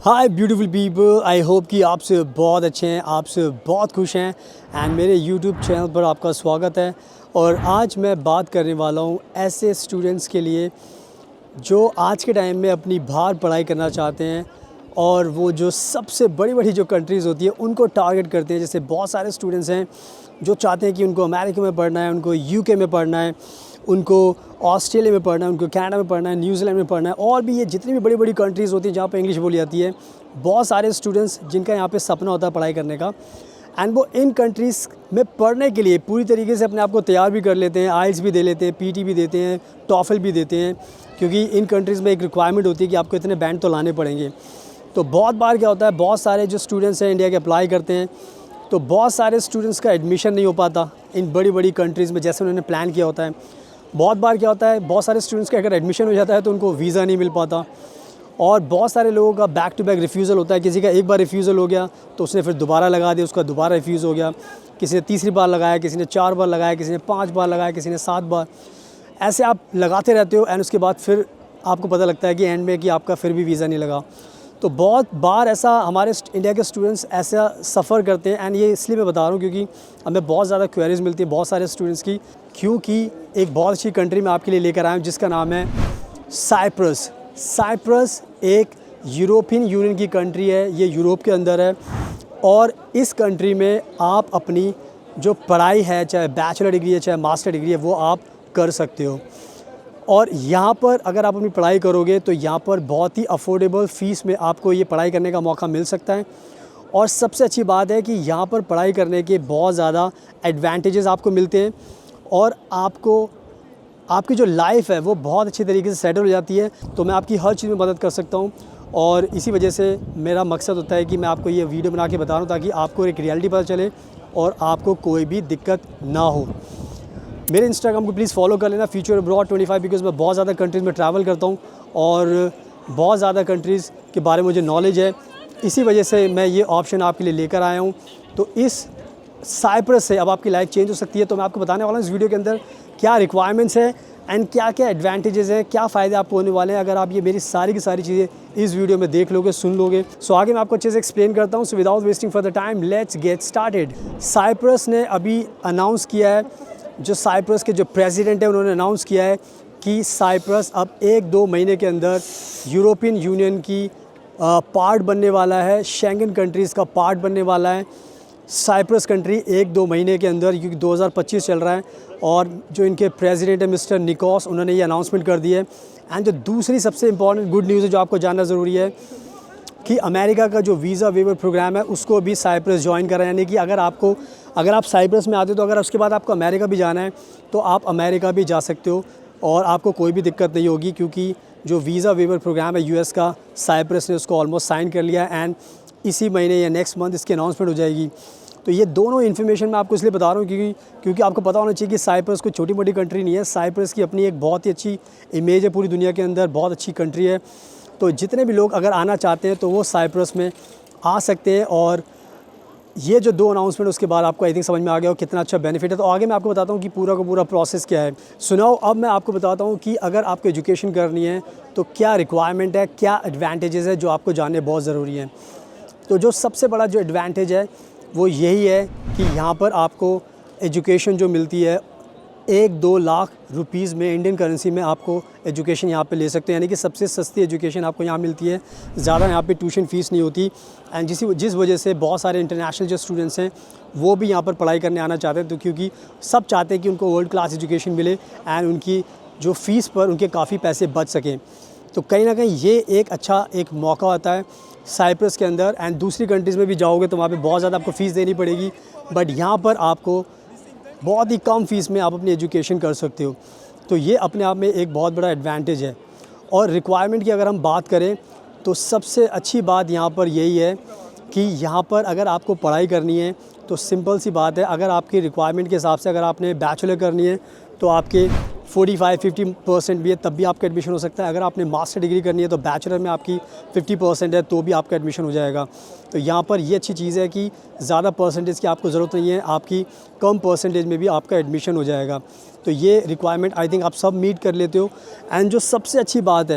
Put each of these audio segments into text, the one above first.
Hi beautiful people, I hope कि आप से बहुत अच्छे हैं, आप से बहुत खुश हैं एंड मेरे यूट्यूब चैनल पर आपका स्वागत है। और आज मैं बात करने वाला हूँ ऐसे स्टूडेंट्स के लिए जो आज के टाइम में अपनी बाहर पढ़ाई करना चाहते हैं और वो जो सबसे बड़ी बड़ी जो कंट्रीज़ होती है उनको टारगेट करते हैं। जैसे बहुत सारे स्टूडेंट्स हैं जो चाहते हैं कि उनको अमेरिका में पढ़ना है, उनको यूके में पढ़ना है, उनको ऑस्ट्रेलिया में पढ़ना है, उनको कनाडा में पढ़ना है, न्यूजीलैंड में पढ़ना है और भी ये जितनी भी बड़ी बड़ी कंट्रीज़ होती हैं जहाँ पे इंग्लिश बोली जाती है। बहुत सारे स्टूडेंट्स जिनका यहाँ पे सपना होता है पढ़ाई करने का एंड वो इन कंट्रीज़ में पढ़ने के लिए पूरी तरीके से अपने आप को तैयार भी कर लेते हैं, आइल्स भी दे लेते हैं, पीटी भी देते हैं, टॉफल भी देते हैं, क्योंकि इन कंट्रीज़ में एक रिक्वायरमेंट होती है कि आपको इतने बैंड तो लाने पड़ेंगे। तो बहुत बार क्या होता है, बहुत सारे जो स्टूडेंट्स हैं इंडिया के अप्लाई करते हैं तो बहुत सारे स्टूडेंट्स का एडमिशन नहीं हो पाता इन बड़ी बड़ी कंट्रीज़ में जैसे उन्होंने प्लान किया होता है। बहुत बार क्या होता है, बहुत सारे स्टूडेंट्स का अगर एडमिशन हो जाता है तो उनको वीज़ा नहीं मिल पाता और बहुत सारे लोगों का बैक टू बैक रिफ्यूज़ल होता है। किसी का एक बार रिफ्यूज़ल हो गया तो उसने फिर दोबारा लगा दिया, उसका दोबारा रिफ्यूज़ हो गया, किसी ने तीसरी बार लगाया, किसी ने 4 बार लगाया, किसी ने 5 बार लगाया, किसी ने 7 बार। ऐसे आप लगाते रहते हो एंड उसके बाद फिर आपको पता लगता है कि एंड में कि आपका फिर भी वीज़ा नहीं लगा। तो बहुत बार ऐसा हमारे इंडिया के स्टूडेंट्स ऐसा सफ़र करते हैं एंड ये इसलिए मैं बता रहा हूँ क्योंकि हमें बहुत ज़्यादा क्वेरीज़ मिलती है बहुत सारे स्टूडेंट्स की, क्योंकि एक बहुत अच्छी कंट्री मैं आपके लिए लेकर आया हूँ जिसका नाम है साइप्रस। साइप्रस एक यूरोपियन यूनियन की कंट्री है, ये यूरोप के अंदर है और इस कंट्री में आप अपनी जो पढ़ाई है, चाहे बैचलर डिग्री है चाहे मास्टर डिग्री है, वो आप कर सकते हो। और यहाँ पर अगर आप अपनी पढ़ाई करोगे तो यहाँ पर बहुत ही अफोर्डेबल फ़ीस में आपको ये पढ़ाई करने का मौका मिल सकता है। और सबसे अच्छी बात है कि यहाँ पर पढ़ाई करने के बहुत ज़्यादा एडवांटेजेस आपको मिलते हैं और आपको आपकी जो लाइफ़ है वो बहुत अच्छी तरीके से सेटल हो जाती है। तो मैं आपकी हर चीज़ में मदद कर सकता हूँ और इसी वजह से मेरा मकसद होता है कि मैं आपको ये वीडियो बना के बता रहा हूँ ताकि आपको एक रियलिटी पता चले और आपको कोई भी दिक्कत ना हो। मेरे इंस्टाग्राम को प्लीज़ फॉलो कर लेना, फ्यूचर अब्रॉड 25, बिकॉज़ मैं बहुत ज़्यादा कंट्रीज़ में ट्रैवल करता हूँ और बहुत ज़्यादा कंट्रीज़ के बारे में मुझे नॉलेज है। इसी वजह से मैं ये ऑप्शन आपके लिए लेकर आया हूँ। तो इस साइप्रस से अब आपकी लाइफ चेंज हो सकती है। तो मैं आपको बताने वाला हूँ इस वीडियो के अंदर क्या रिक्वायरमेंट्स है एंड क्या क्या एडवांटेजेस हैं, क्या फ़ायदे आपको होने वाले हैं अगर आप ये मेरी सारी की सारी चीज़ें इस वीडियो में देख लोगे, सुन लोगे। सो आगे मैं आपको अच्छे से एक्सप्लेन करता हूँ। So without wasting for the time let's get started. Cyprus ने अभी अनाउंस किया है, जो साइप्रस के जो प्रेसिडेंट है उन्होंने अनाउंस किया है कि साइप्रस अब 1-2 महीने के अंदर यूरोपियन यूनियन की पार्ट बनने वाला है, शेंगन कंट्रीज़ का पार्ट बनने वाला है साइप्रस कंट्री 1-2 महीने के अंदर, क्योंकि 2025 चल रहा है। और जो इनके प्रेसिडेंट है मिस्टर निकोस, उन्होंने ये अनाउंसमेंट कर दी है। एंड जो दूसरी सबसे इंपॉर्टेंट गुड न्यूज़ है जो आपको जानना ज़रूरी है कि अमेरिका का जो वीज़ा वेवर प्रोग्राम है उसको भी साइप्रस ज्वाइन कर रहा है। यानी कि अगर आप साइप्रस में आते हो तो अगर उसके बाद आपको अमेरिका भी जाना है तो आप अमेरिका भी जा सकते हो और आपको कोई भी दिक्कत नहीं होगी, क्योंकि जो वीज़ा वेवर प्रोग्राम है यूएस का, साइप्रस ने उसको ऑलमोस्ट साइन कर लिया है एंड इसी महीने या नेक्स्ट मंथ इसकी अनाउंसमेंट हो जाएगी। तो ये दोनों इन्फॉर्मेशन मैं आपको इसलिए बता रहा हूँ क्योंकि आपको पता होना चाहिए कि साइप्रस कोई छोटी मोटी कंट्री नहीं है। साइप्रस की अपनी एक बहुत ही अच्छी इमेज है पूरी दुनिया के अंदर, बहुत अच्छी कंट्री है। तो जितने भी लोग अगर आना चाहते हैं तो वो साइप्रस में आ सकते हैं। और ये जो 2 अनाउंसमेंट उसके बाद आपको आई थिंक समझ में आ गया हो कितना अच्छा बेनिफिट है। तो आगे मैं आपको बताता हूँ कि पूरा का पूरा प्रोसेस क्या है। सुनाओ, अब मैं आपको बताता हूँ कि अगर आपको एजुकेशन करनी है तो क्या रिक्वायरमेंट है, क्या एडवांटेजेस है जो आपको जानने बहुत ज़रूरी हैं। तो जो सबसे बड़ा जो एडवांटेज है वो यही है कि यहाँ पर आपको एजुकेशन जो मिलती है 1-2 लाख रुपीज़ में, इंडियन करेंसी में आपको एजुकेशन यहाँ पे ले सकते हैं। यानी कि सबसे सस्ती एजुकेशन आपको यहाँ मिलती है, ज़्यादा यहाँ पे ट्यूशन फ़ीस नहीं होती। एंड जिस वजह से बहुत सारे इंटरनेशनल जो स्टूडेंट्स हैं वो भी यहाँ पर पढ़ाई करने आना चाहते हैं। तो क्योंकि सब चाहते हैं कि उनको वर्ल्ड क्लास एजुकेशन मिले एंड उनकी जो फ़ीस पर उनके काफ़ी पैसे बच सकें। तो कहीं ना कहीं ये एक अच्छा एक मौका होता है साइप्रस के अंदर। एंड दूसरी कंट्रीज़ में भी जाओगे तो वहाँ पे बहुत ज़्यादा आपको फ़ीस देनी पड़ेगी, बट यहाँ पर आपको बहुत ही कम फ़ीस में आप अपनी एजुकेशन कर सकते हो। तो ये अपने आप में एक बहुत बड़ा एडवांटेज है। और रिक्वायरमेंट की अगर हम बात करें तो सबसे अच्छी बात यहाँ पर यही है कि यहाँ पर अगर आपको पढ़ाई करनी है तो सिंपल सी बात है, अगर आपकी रिक्वायरमेंट के हिसाब से अगर आपने बैचलर करनी है तो आपके 45-50% भी है तब भी आपका एडमिशन हो सकता है। अगर आपने मास्टर डिग्री करनी है तो बैचलर में आपकी 50% है तो भी आपका एडमिशन हो जाएगा। तो यहाँ पर ये अच्छी चीज़ है कि ज़्यादा परसेंटेज की आपको ज़रूरत नहीं है, आपकी कम परसेंटेज में भी आपका एडमिशन हो जाएगा। तो ये रिक्वायरमेंट आई थिंक आप सब मीट कर लेते हो। एंड जो सबसे अच्छी बात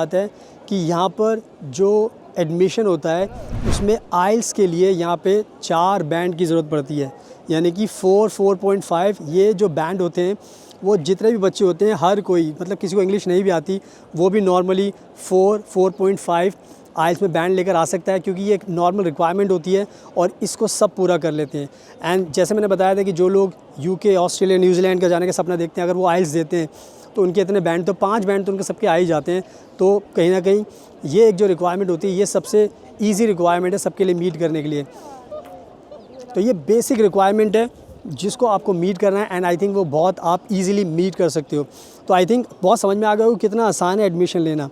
है कि यहाँ पर जो एडमिशन होता है उसमें आइल्स के लिए यहाँ पे 4 बैंड की ज़रूरत पड़ती है, यानी कि 4.5 ये जो बैंड होते हैं वो जितने भी बच्चे होते हैं हर कोई, मतलब किसी को इंग्लिश नहीं भी आती वो भी नॉर्मली 4.5 आइल्स में बैंड लेकर आ सकता है, क्योंकि ये एक नॉर्मल रिक्वायरमेंट होती है और इसको सब पूरा कर लेते हैं। एंड जैसे मैंने बताया था कि जो लोग यूके, ऑस्ट्रेलिया, न्यूजीलैंड का जाने का सपना देखते हैं, अगर वो आइल्स देते हैं तो उनके इतने बैंड, तो 5 बैंड तो उनके सबके आ ही जाते हैं। तो कहीं ना कहीं ये एक जो रिक्वायरमेंट होती है ये सबसे ईजी रिक्वायरमेंट है सबके लिए मीट करने के लिए। तो ये बेसिक रिक्वायरमेंट है जिसको आपको मीट करना है, एंड आई थिंक वो बहुत आप इजीली मीट कर सकते हो। तो आई थिंक बहुत समझ में आ गया हो कितना आसान है एडमिशन लेना।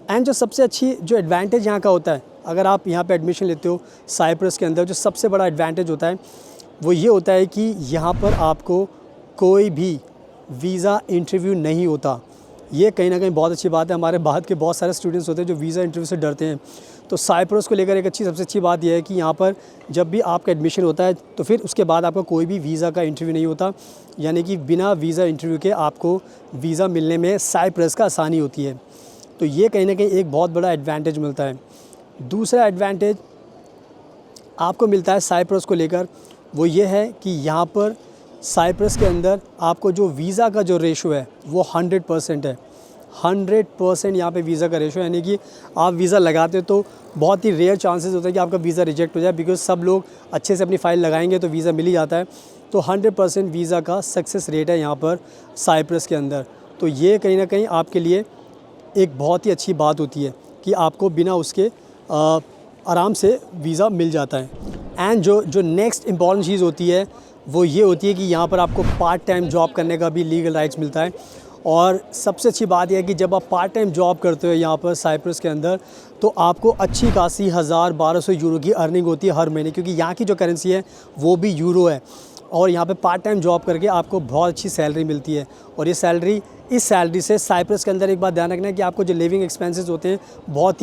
एंड जो सबसे अच्छी जो एडवांटेज यहाँ का होता है, अगर आप यहाँ पे एडमिशन लेते हो साइप्रस के अंदर, जो सबसे बड़ा एडवांटेज होता है वो ये होता है कि यहाँ पर आपको कोई भी वीज़ा इंटरव्यू नहीं होता। ये कहीं ना कहीं बहुत अच्छी बात है। हमारे बाद के बहुत सारे स्टूडेंट्स होते हैं जो वीज़ा इंटरव्यू से डरते हैं, तो साइप्रस को लेकर एक सबसे अच्छी बात यह है कि यहाँ पर जब भी आपका एडमिशन होता है तो फिर उसके बाद आपका कोई भी वीज़ा का इंटरव्यू नहीं होता, यानी कि बिना वीज़ा इंटरव्यू के आपको वीज़ा मिलने में साइप्रस का आसानी होती है। तो ये कहीं ना कहीं एक बहुत बड़ा एडवांटेज मिलता है। दूसरा एडवांटेज आपको मिलता है साइप्रस को लेकर, वो ये है कि यहाँ पर साइप्रस के अंदर आपको जो वीज़ा का जो रेशो है वो 100% है। 100% यहाँ पे वीज़ा का रेशो, यानी कि आप वीज़ा लगाते हो तो बहुत ही रेयर चांसेस होता है कि आपका वीज़ा रिजेक्ट हो जाए, बिकॉज सब लोग अच्छे से अपनी फ़ाइल लगाएंगे तो वीज़ा मिल ही जाता है। तो 100% वीज़ा का सक्सेस रेट है यहाँ पर साइप्रस के अंदर। तो ये कहीं ना कहीं आपके लिए एक बहुत ही अच्छी बात होती है कि आपको बिना उसके आराम से वीज़ा मिल जाता है। एंड जो नेक्स्ट इम्पॉर्टेंट चीज़ होती है वो ये होती है कि यहाँ पर आपको पार्ट टाइम जॉब करने का भी लीगल राइट्स मिलता है। और सबसे अच्छी बात यह है कि जब आप पार्ट टाइम जॉब करते हो यहाँ पर साइप्रस के अंदर, तो आपको अच्छी खासी 1000-1200 यूरो की अर्निंग होती है हर महीने, क्योंकि यहाँ की जो करेंसी है वो भी यूरो है। और यहाँ पे पार्ट टाइम जॉब करके आपको बहुत अच्छी सैलरी मिलती है। और इस सैलरी से साइप्रस के अंदर एक बात ध्यान रखना है कि आपको जो लिविंग एक्सपेंसेस होते हैं बहुत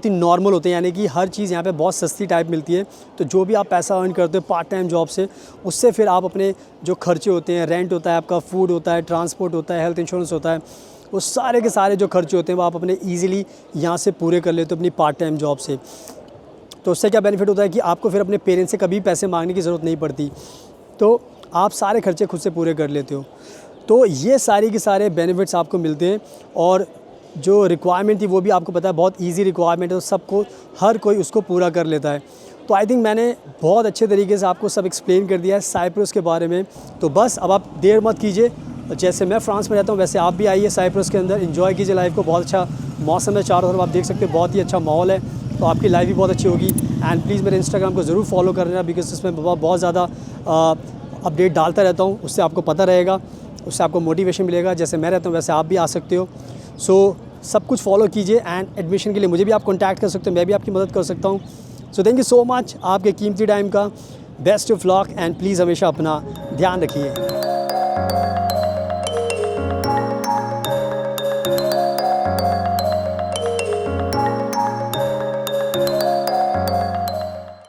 ही नॉर्मल होते हैं, यानी कि हर चीज़ यहाँ पे बहुत सस्ती टाइप मिलती है। तो जो भी आप पैसा अर्न करते हो पार्ट टाइम जॉब से, उससे फिर आप अपने जो खर्चे होते हैं, रेंट होता है आपका, फूड होता है, ट्रांसपोर्ट होता है, हेल्थ इंश्योरेंस होता है, वो सारे के सारे जो खर्चे होते हैं वो आप अपने ईजिली यहाँ से पूरे कर लेते हो अपनी पार्ट टाइम जॉब से। तो उससे क्या बेनिफिट होता है कि आपको फिर अपने पेरेंट्स से कभी पैसे मांगने की ज़रूरत नहीं पड़ती, तो आप सारे खर्चे खुद से पूरे कर लेते हो। तो ये सारी के सारे बेनिफिट्स आपको मिलते हैं। और जो रिक्वायरमेंट थी वो भी आपको पता है बहुत इजी रिक्वायरमेंट है, तो सबको, हर कोई उसको पूरा कर लेता है। तो आई थिंक मैंने बहुत अच्छे तरीके से आपको सब एक्सप्लेन कर दिया है साइप्रस के बारे में। तो बस अब आप देर मत कीजिए, जैसे मैं फ्रांस में रहता हूँ वैसे आप भी आइए साइप्रस के अंदर, एंजॉय कीजिए लाइफ को। बहुत अच्छा मौसम है, चारों तरफ आप देख सकते हैं, बहुत ही अच्छा माहौल है, तो आपकी लाइफ भी बहुत अच्छी होगी। एंड प्लीज़ मेरे इंस्टाग्राम को ज़रूर फॉलो कर लेना, बिकॉज इसमें बहुत ज़्यादा अपडेट डालता रहता हूँ, उससे आपको पता रहेगा, उससे आपको मोटिवेशन मिलेगा। जैसे मैं रहता हूँ वैसे आप भी आ सकते हो। सो सब कुछ फॉलो कीजिए। एंड एडमिशन के लिए मुझे भी आप कॉन्टैक्ट कर सकते हो, मैं भी आपकी मदद कर सकता हूँ। So thank you so much आपके कीमती टाइम का। Best of luck and please हमेशा अपना ध्यान रखिए।